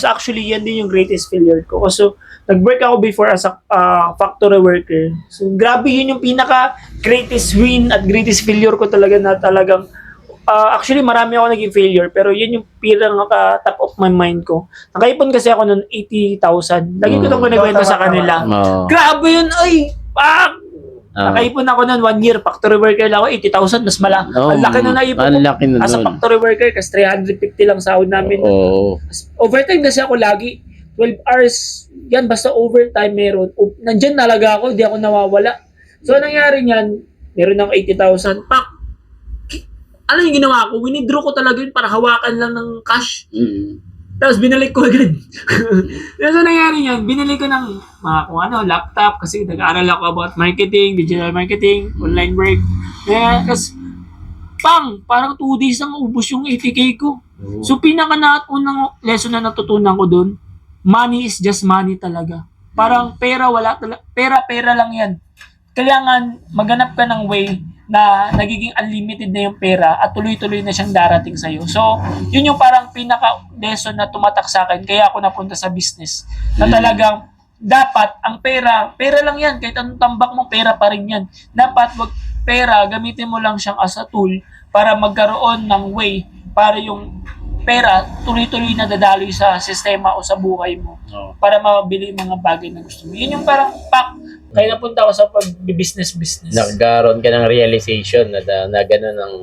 Actually, yan din yung greatest failure ko. So, nag-work ako before as a factory worker. So, grabe yun yung pinaka-greatest win at greatest failure ko talaga na talagang actually, marami ako naging failure, pero yun yung pinaka-top of my mind ko. Nakaipon kasi ako noon 80,000. Lagi ko itong kwento sa kanila. Grabe yun! Ay! Nakaipon ako noon 1 year. Factory worker lang ako, 80,000. Mas ang laki na naipon ko. As a factory worker, kasi 350 lang sahod namin. Overtime kasi ako lagi. 12 hours. Yan, basta overtime meron. Nandyan talaga ako, hindi ako nawawala. So, nangyari niyan, meron ng 80,000. Ano yung ginawa ko? Winidraw ko talaga yun para hawakan lang ng cash. Tapos binalik ko agad. Tapos nangyari yan, binalik ko ng mga kung ano, laptop kasi nag-aaral ako about marketing, digital marketing, online work. Tapos, parang 2 days nang ubos yung 80K ko. So, unang lesson na natutunan ko dun, money is just money talaga. Parang pera, pera lang yan. Kailangan maghanap ka ng way na nagiging unlimited na yung pera at tuloy-tuloy na siyang darating sa'yo. So, yun yung parang pinaka-lesson na tumatak sa akin. Kaya ako napunta sa business. Na talagang, dapat, ang pera lang yan. Kahit anong tambak mo, pera pa rin yan. Dapat, pera, gamitin mo lang siyang as a tool para magkaroon ng way para yung pera tuloy-tuloy na dadaloy sa sistema o sa buhay mo para mabili yung mga bagay na gusto mo. Yun yung parang kaya napunta ako sa pag-business. Nagkaroon ka ng realization na gano'n ang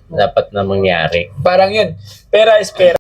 dapat na mangyari. Parang yun, pera is pera.